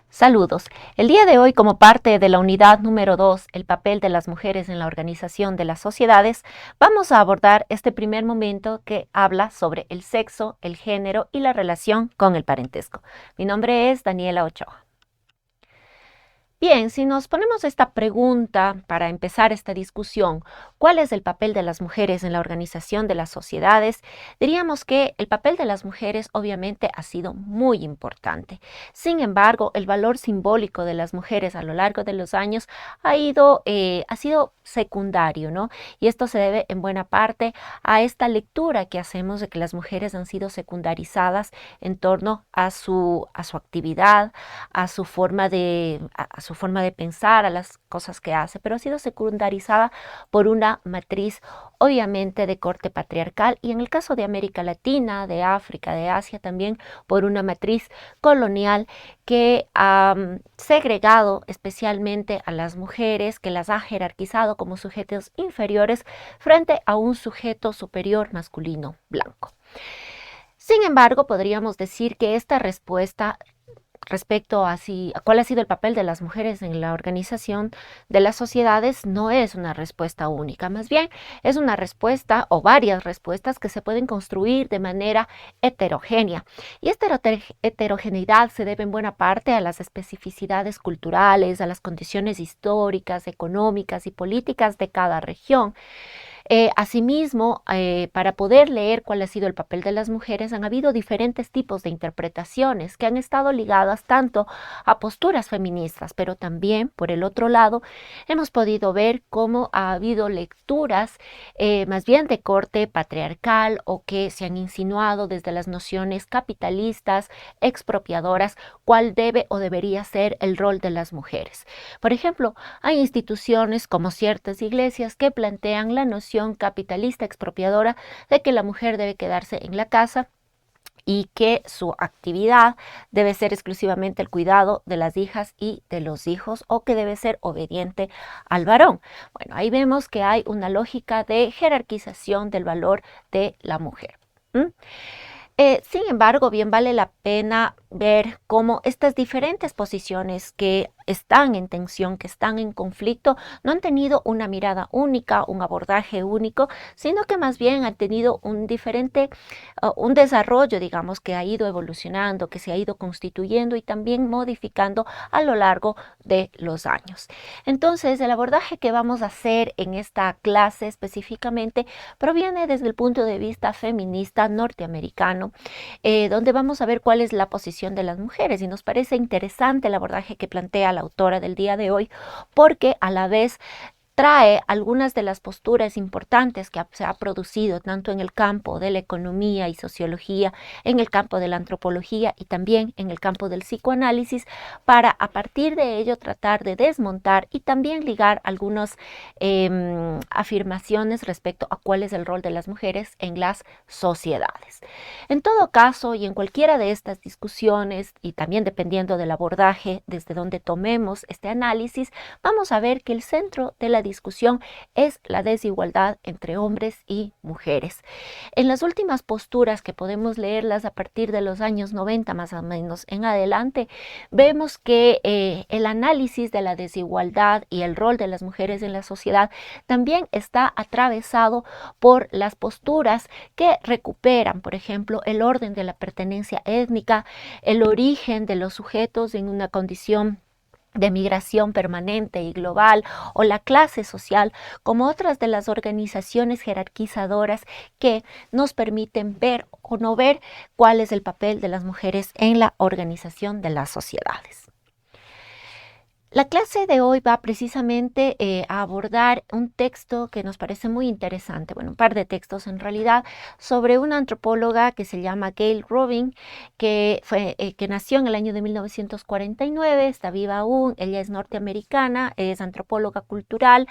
Saludos. El día de hoy, como parte de la unidad número 2, el papel de las mujeres en la organización de las sociedades, vamos a abordar este primer momento que habla sobre el sexo, el género y la relación con el parentesco. Mi nombre es Daniela Ochoa. Bien, si nos ponemos esta pregunta para empezar esta discusión, ¿cuál es el papel de las mujeres en la organización de las sociedades? Diríamos que el papel de las mujeres obviamente ha sido muy importante. Sin embargo, el valor simbólico de las mujeres a lo largo de los años ha sido secundario, ¿no? Y esto se debe en buena parte a esta lectura que hacemos de que las mujeres han sido secundarizadas en torno a su actividad, a su forma de pensar, a las cosas que hace, pero ha sido secundarizada por una matriz obviamente de corte patriarcal y en el caso de América Latina, de África, de Asia también por una matriz colonial que ha segregado especialmente a las mujeres, que las ha jerarquizado como sujetos inferiores frente a un sujeto superior masculino blanco. Sin embargo, podríamos decir que esta respuesta respecto a cuál ha sido el papel de las mujeres en la organización de las sociedades no es una respuesta única, más bien es una respuesta o varias respuestas que se pueden construir de manera heterogénea. Y esta heterogeneidad se debe en buena parte a las especificidades culturales, a las condiciones históricas, económicas y políticas de cada región. Asimismo, para poder leer cuál ha sido el papel de las mujeres, han habido diferentes tipos de interpretaciones que han estado ligadas tanto a posturas feministas, pero también, por el otro lado, hemos podido ver cómo ha habido lecturas más bien de corte patriarcal o que se han insinuado desde las nociones capitalistas, expropiadoras, cuál debe o debería ser el rol de las mujeres. Por ejemplo, hay instituciones como ciertas iglesias que plantean la noción capitalista expropiadora de que la mujer debe quedarse en la casa y que su actividad debe ser exclusivamente el cuidado de las hijas y de los hijos o que debe ser obediente al varón. Bueno, ahí vemos que hay una lógica de jerarquización del valor de la mujer. Sin embargo, bien vale la pena ver cómo estas diferentes posiciones que están en tensión, que están en conflicto, no han tenido una mirada única, un abordaje único, sino que más bien han tenido un desarrollo, digamos, que ha ido evolucionando, que se ha ido constituyendo y también modificando a lo largo de los años. Entonces, el abordaje que vamos a hacer en esta clase específicamente proviene desde el punto de vista feminista norteamericano, donde vamos a ver cuál es la posición de las mujeres y nos parece interesante el abordaje que plantea la autora del día de hoy porque a la vez trae algunas de las posturas importantes que se ha producido tanto en el campo de la economía y sociología, en el campo de la antropología y también en el campo del psicoanálisis para a partir de ello tratar de desmontar y también ligar algunas afirmaciones respecto a cuál es el rol de las mujeres en las sociedades. En todo caso y en cualquiera de estas discusiones y también dependiendo del abordaje desde donde tomemos este análisis, vamos a ver que el centro de la discusión es la desigualdad entre hombres y mujeres. En las últimas posturas que podemos leerlas a partir de los años 90 más o menos en adelante, vemos que el análisis de la desigualdad y el rol de las mujeres en la sociedad también está atravesado por las posturas que recuperan, por ejemplo, el orden de la pertenencia étnica, el origen de los sujetos en una condición de migración permanente y global o la clase social como otras de las organizaciones jerarquizadoras que nos permiten ver o no ver cuál es el papel de las mujeres en la organización de las sociedades. La clase de hoy va precisamente a abordar un texto que nos parece muy interesante, bueno, un par de textos en realidad, sobre una antropóloga que se llama Gayle Rubin, que nació en el año de 1949, está viva aún, ella es norteamericana, es antropóloga cultural,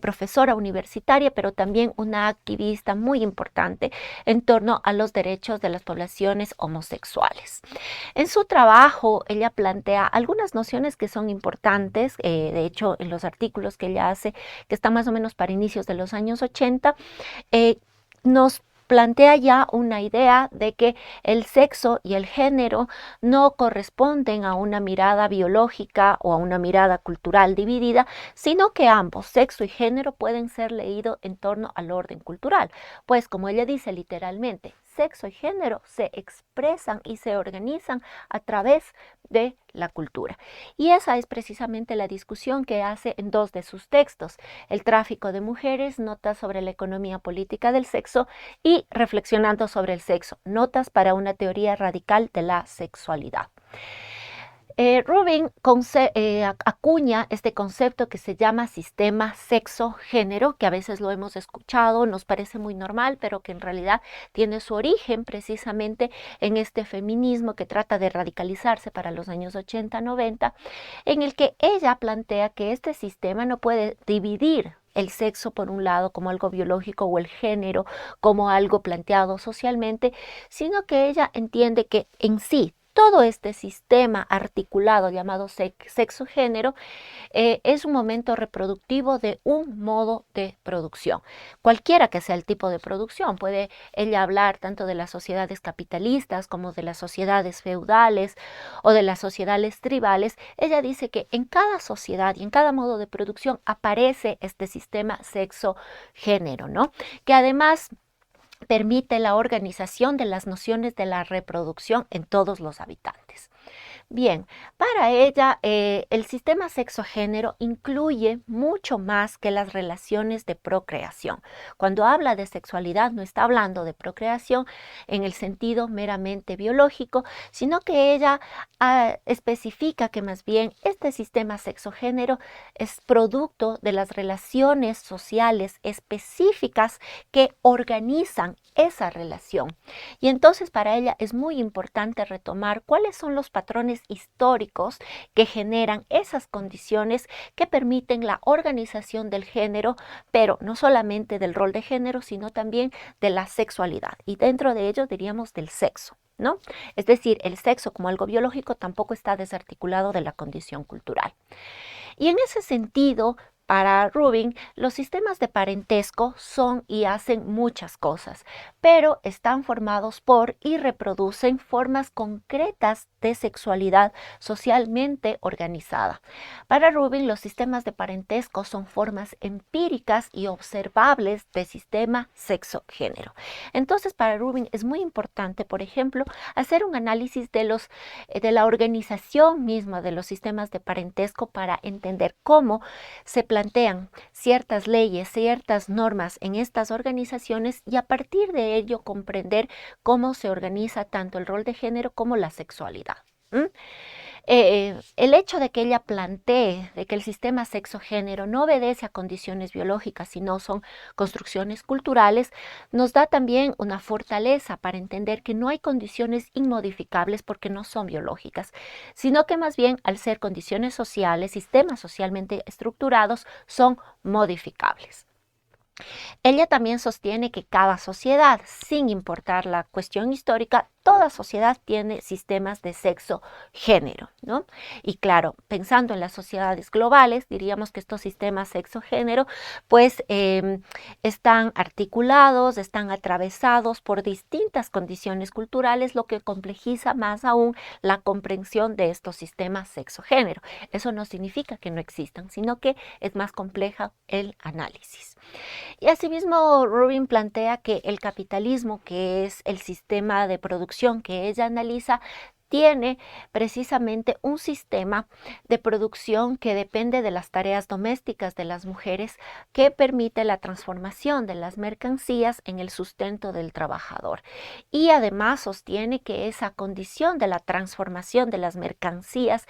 profesora universitaria, pero también una activista muy importante en torno a los derechos de las poblaciones homosexuales. En su trabajo, ella plantea algunas nociones que son importantes, de hecho, en los artículos que ella hace, que están más o menos para inicios de los años 80, nos plantea ya una idea de que el sexo y el género no corresponden a una mirada biológica o a una mirada cultural dividida, sino que ambos, sexo y género, pueden ser leídos en torno al orden cultural. Pues como ella dice literalmente, sexo y género se expresan y se organizan a través de la cultura. Y esa es precisamente la discusión que hace en dos de sus textos, El tráfico de mujeres, notas sobre la economía política del sexo, y Reflexionando sobre el sexo, notas para una teoría radical de la sexualidad. Rubin acuña este concepto que se llama sistema sexo-género, que a veces lo hemos escuchado, nos parece muy normal, pero que en realidad tiene su origen precisamente en este feminismo que trata de radicalizarse para los años 80-90, en el que ella plantea que este sistema no puede dividir el sexo por un lado como algo biológico o el género como algo planteado socialmente, sino que ella entiende que en sí todo este sistema articulado llamado sexo-género es un momento reproductivo de un modo de producción. Cualquiera que sea el tipo de producción, puede ella hablar tanto de las sociedades capitalistas como de las sociedades feudales o de las sociedades tribales. Ella dice que en cada sociedad y en cada modo de producción aparece este sistema sexo-género, ¿no? Que además permite la organización de las nociones de la reproducción en todos los habitantes. Bien, para ella el sistema sexo-género incluye mucho más que las relaciones de procreación. Cuando habla de sexualidad no está hablando de procreación en el sentido meramente biológico, sino que ella especifica que más bien este sistema sexo-género es producto de las relaciones sociales específicas que organizan esa relación. Y entonces para ella es muy importante retomar cuáles son los patrones históricos que generan esas condiciones que permiten la organización del género, pero no solamente del rol de género, sino también de la sexualidad. Y dentro de ello diríamos del sexo, ¿no? Es decir, el sexo como algo biológico tampoco está desarticulado de la condición cultural. Y en ese sentido, para Rubin, los sistemas de parentesco son y hacen muchas cosas, pero están formados por y reproducen formas concretas de sexualidad socialmente organizada. Para Rubin, los sistemas de parentesco son formas empíricas y observables de sistema sexo-género. Entonces, para Rubin es muy importante, por ejemplo, hacer un análisis de la organización misma de los sistemas de parentesco para entender cómo se plantean ciertas leyes, ciertas normas en estas organizaciones y a partir de ello comprender cómo se organiza tanto el rol de género como la sexualidad. El hecho de que ella plantee de que el sistema sexo-género no obedece a condiciones biológicas, sino son construcciones culturales, nos da también una fortaleza para entender que no hay condiciones inmodificables porque no son biológicas, sino que más bien al ser condiciones sociales, sistemas socialmente estructurados, son modificables. Ella también sostiene que cada sociedad, sin importar la cuestión histórica, toda sociedad tiene sistemas de sexo-género, ¿no? Y claro, pensando en las sociedades globales, diríamos que estos sistemas sexo-género pues están articulados, están atravesados por distintas condiciones culturales, lo que complejiza más aún la comprensión de estos sistemas sexo-género. Eso no significa que no existan, sino que es más compleja el análisis. Y asimismo, Rubin plantea que el capitalismo, que es el sistema de producción que ella analiza, tiene precisamente un sistema de producción que depende de las tareas domésticas de las mujeres que permite la transformación de las mercancías en el sustento del trabajador. Y además sostiene que esa condición de la transformación de las mercancías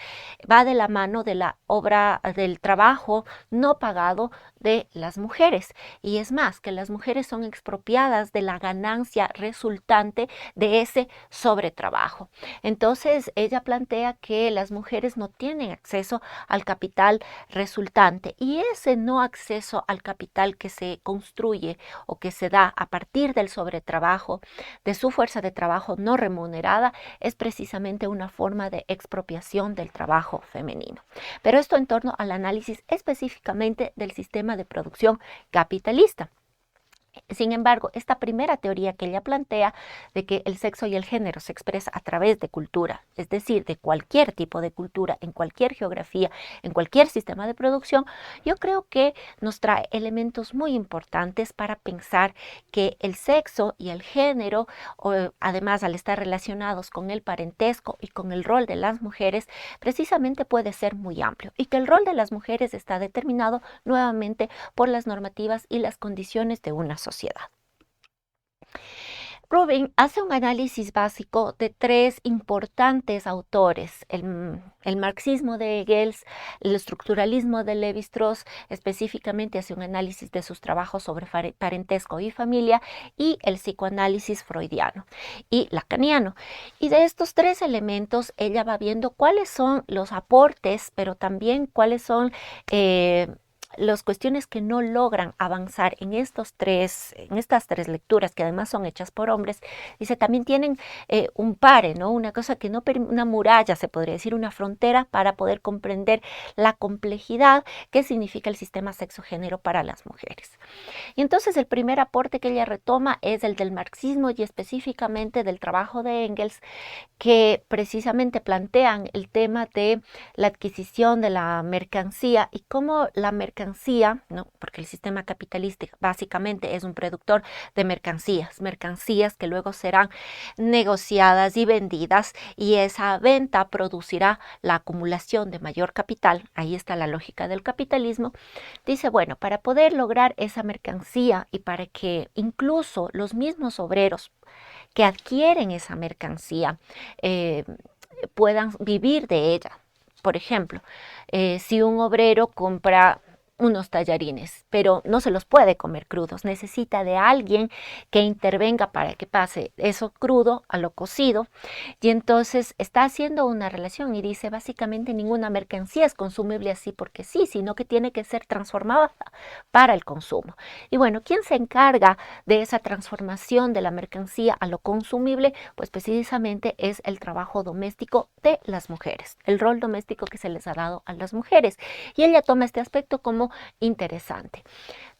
va de la mano de la obra del trabajo no pagado de las mujeres. Y es más, que las mujeres son expropiadas de la ganancia resultante de ese sobretrabajo. Entonces, ella plantea que las mujeres no tienen acceso al capital resultante y ese no acceso al capital que se construye o que se da a partir del sobretrabajo, de su fuerza de trabajo no remunerada, es precisamente una forma de expropiación del trabajo femenino. Pero esto en torno al análisis específicamente del sistema de producción capitalista. Sin embargo, esta primera teoría que ella plantea de que el sexo y el género se expresa a través de cultura, es decir, de cualquier tipo de cultura, en cualquier geografía, en cualquier sistema de producción, yo creo que nos trae elementos muy importantes para pensar que el sexo y el género, además al estar relacionados con el parentesco y con el rol de las mujeres, precisamente puede ser muy amplio y que el rol de las mujeres está determinado nuevamente por las normativas y las condiciones de una sociedad. Rubin hace un análisis básico de tres importantes autores, el marxismo de Engels, el estructuralismo de Lévi-Strauss, específicamente hace un análisis de sus trabajos sobre parentesco y familia, y el psicoanálisis freudiano y lacaniano. Y de estos tres elementos ella va viendo cuáles son los aportes, pero también cuáles son las cuestiones que no logran avanzar en estas tres lecturas, que además son hechas por hombres, dice, también tienen un pare, ¿no? Una cosa que no, una muralla, se podría decir, una frontera para poder comprender la complejidad que significa el sistema sexo-género para las mujeres. Y entonces el primer aporte que ella retoma es el del marxismo y específicamente del trabajo de Engels, que precisamente plantean el tema de la adquisición de la mercancía y cómo la mercancía, ¿no? Porque el sistema capitalista básicamente es un productor de mercancías que luego serán negociadas y vendidas, y esa venta producirá la acumulación de mayor capital. Ahí está la lógica del capitalismo. Dice, bueno, para poder lograr esa mercancía y para que incluso los mismos obreros que adquieren esa mercancía puedan vivir de ella. Por ejemplo, si un obrero compra unos tallarines, pero no se los puede comer crudos, necesita de alguien que intervenga para que pase eso crudo a lo cocido, y entonces está haciendo una relación y dice, básicamente ninguna mercancía es consumible así porque sí, sino que tiene que ser transformada para el consumo. Y bueno, ¿quién se encarga de esa transformación de la mercancía a lo consumible? Pues precisamente es el trabajo doméstico de las mujeres, el rol doméstico que se les ha dado a las mujeres. Y ella toma este aspecto como interesante.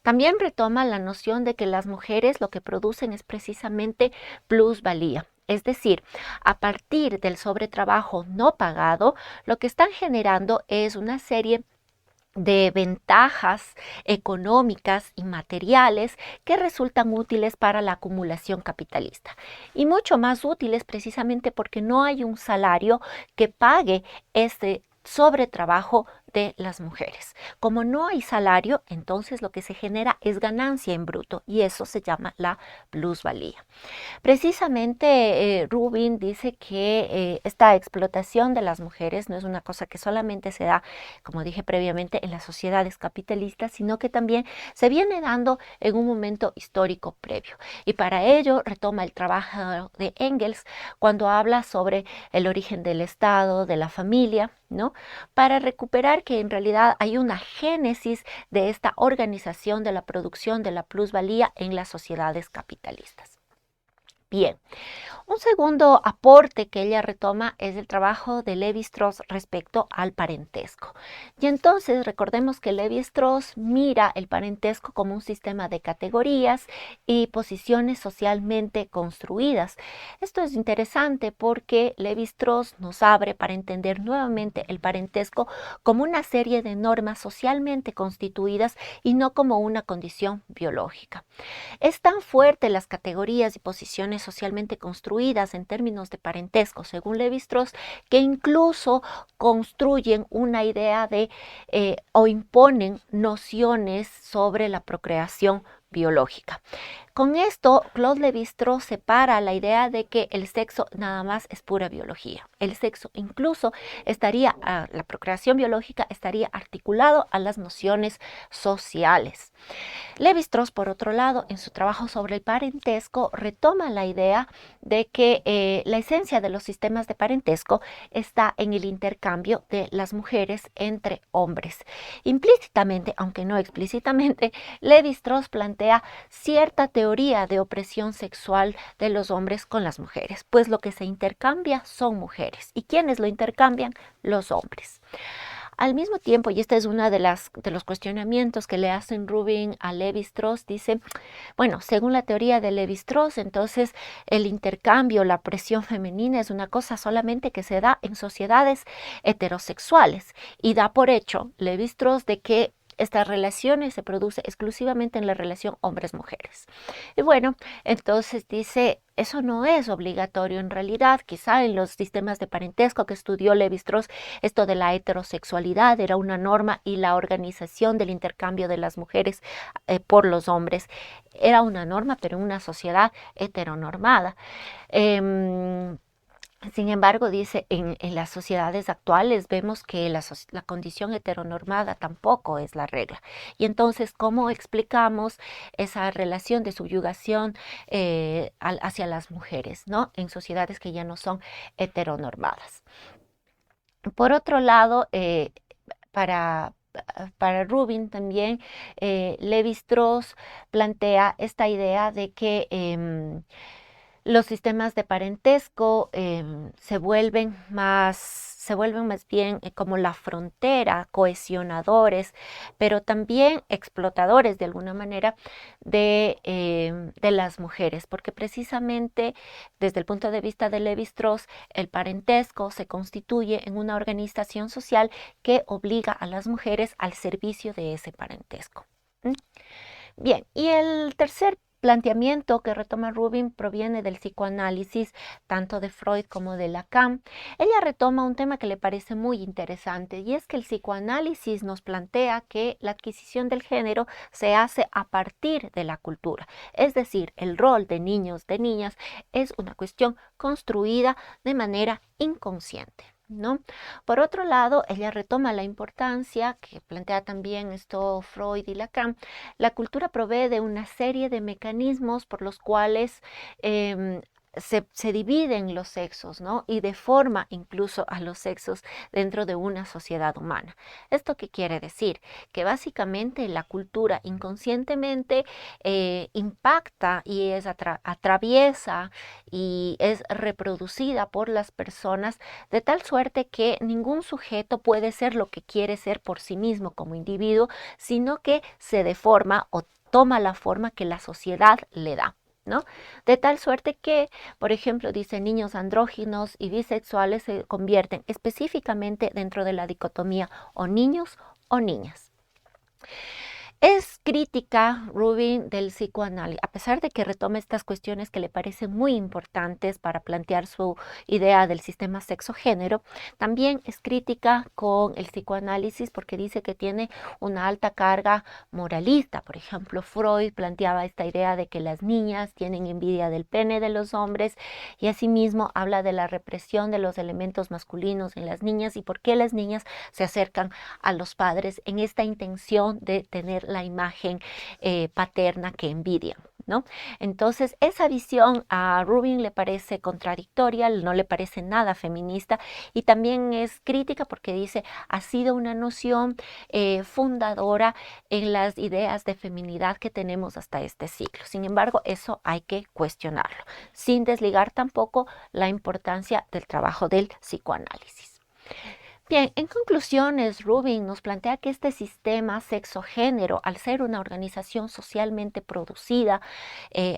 También retoma la noción de que las mujeres lo que producen es precisamente plusvalía. Es decir, a partir del sobretrabajo no pagado, lo que están generando es una serie de ventajas económicas y materiales que resultan útiles para la acumulación capitalista, y mucho más útiles precisamente porque no hay un salario que pague este sobretrabajo de las mujeres. Como no hay salario, entonces lo que se genera es ganancia en bruto, y eso se llama la plusvalía. Precisamente Rubin dice que esta explotación de las mujeres no es una cosa que solamente se da, como dije previamente, en las sociedades capitalistas, sino que también se viene dando en un momento histórico previo. Y para ello retoma el trabajo de Engels cuando habla sobre el origen del Estado, de la familia, ¿no? Para recuperar que en realidad hay una génesis de esta organización de la producción de la plusvalía en las sociedades capitalistas. Bien, un segundo aporte que ella retoma es el trabajo de Lévi-Strauss respecto al parentesco. Y entonces recordemos que Lévi-Strauss mira el parentesco como un sistema de categorías y posiciones socialmente construidas. Esto es interesante porque Lévi-Strauss nos abre para entender nuevamente el parentesco como una serie de normas socialmente constituidas y no como una condición biológica. Es tan fuerte las categorías y posiciones socialmente construidas en términos de parentesco, según Lévi-Strauss, que incluso construyen una idea de o imponen nociones sobre la procreación biológica. Con esto, Claude Lévi-Strauss separa la idea de que el sexo nada más es pura biología. El sexo incluso estaría, la procreación biológica estaría articulado a las nociones sociales. Lévi-Strauss, por otro lado, en su trabajo sobre el parentesco, retoma la idea de que la esencia de los sistemas de parentesco está en el intercambio de las mujeres entre hombres. Implícitamente, aunque no explícitamente, Lévi-Strauss plantea cierta teoría de opresión sexual de los hombres con las mujeres, pues lo que se intercambia son mujeres. ¿Y quiénes lo intercambian? Los hombres. Al mismo tiempo, y este es uno de los cuestionamientos que le hacen Rubin a Levi-Strauss, dice, bueno, según la teoría de Levi-Strauss, entonces el intercambio, la presión femenina es una cosa solamente que se da en sociedades heterosexuales y da por hecho Levi-Strauss de que estas relaciones se producen exclusivamente en la relación hombres-mujeres. Y bueno, entonces dice, eso no es obligatorio en realidad, quizá en los sistemas de parentesco que estudió Levi-Strauss, esto de la heterosexualidad era una norma y la organización del intercambio de las mujeres por los hombres era una norma, pero en una sociedad heteronormada. Eh, Sin embargo, dice, en las sociedades actuales vemos que la condición heteronormada tampoco es la regla. Y entonces, ¿cómo explicamos esa relación de subyugación hacia las mujeres, ¿no? En sociedades que ya no son heteronormadas? Por otro lado, para, para Rubin también, Levi-Strauss plantea esta idea de que los sistemas de parentesco se vuelven más bien como la frontera, cohesionadores, pero también explotadores de alguna manera de las mujeres, porque precisamente desde el punto de vista de Levi-Strauss, el parentesco se constituye en una organización social que obliga a las mujeres al servicio de ese parentesco. ¿Mm? Bien, y el tercer planteamiento que retoma Rubin proviene del psicoanálisis, tanto de Freud como de Lacan. Ella retoma un tema que le parece muy interesante y es que el psicoanálisis nos plantea que la adquisición del género se hace a partir de la cultura, es decir, el rol de niños, de niñas, es una cuestión construida de manera inconsciente, ¿no? Por otro lado, ella retoma la importancia que plantea también esto Freud y Lacan. La cultura provee de una serie de mecanismos por los cuales se dividen los sexos, ¿no? Y deforma incluso a los sexos dentro de una sociedad humana. ¿Esto qué quiere decir? Que básicamente la cultura inconscientemente impacta y atraviesa y es reproducida por las personas de tal suerte que ningún sujeto puede ser lo que quiere ser por sí mismo como individuo, sino que se deforma o toma la forma que la sociedad le da, ¿no? De tal suerte que, por ejemplo, dice, niños andróginos y bisexuales se convierten específicamente dentro de la dicotomía o niños o niñas. Es crítica Rubin del psicoanálisis, a pesar de que retoma estas cuestiones que le parecen muy importantes para plantear su idea del sistema sexo-género, también es crítica con el psicoanálisis porque dice que tiene una alta carga moralista. Por ejemplo, Freud planteaba esta idea de que las niñas tienen envidia del pene de los hombres y asimismo habla de la represión de los elementos masculinos en las niñas y por qué las niñas se acercan a los padres en esta intención de tener la imagen paterna que envidian, ¿no? Entonces, esa visión a Rubin le parece contradictoria, no le parece nada feminista y también es crítica porque dice, ha sido una noción fundadora en las ideas de feminidad que tenemos hasta este siglo. Sin embargo, eso hay que cuestionarlo, sin desligar tampoco la importancia del trabajo del psicoanálisis. Bien, en conclusiones, Rubin nos plantea que este sistema sexo-género, al ser una organización socialmente producida,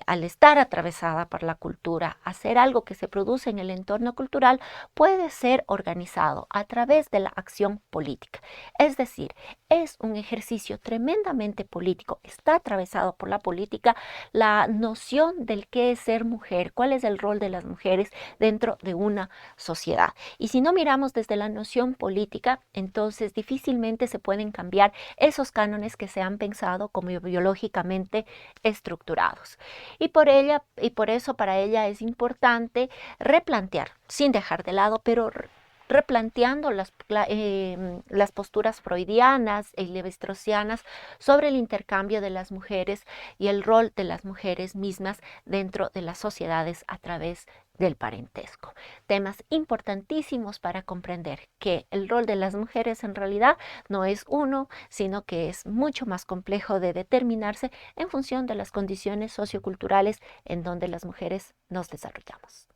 al estar atravesada por la cultura, hacer algo que se produce en el entorno cultural, puede ser organizado a través de la acción política. Es decir, es un ejercicio tremendamente político, está atravesado por la política, la noción del qué es ser mujer, cuál es el rol de las mujeres dentro de una sociedad. Y si no miramos desde la noción política, entonces difícilmente se pueden cambiar esos cánones que se han pensado como biológicamente estructurados. Y por eso para ella es importante replantear, sin dejar de lado, pero replanteando las posturas freudianas y levi-straussianas sobre el intercambio de las mujeres y el rol de las mujeres mismas dentro de las sociedades a través del parentesco. Temas importantísimos para comprender que el rol de las mujeres en realidad no es uno, sino que es mucho más complejo de determinarse en función de las condiciones socioculturales en donde las mujeres nos desarrollamos.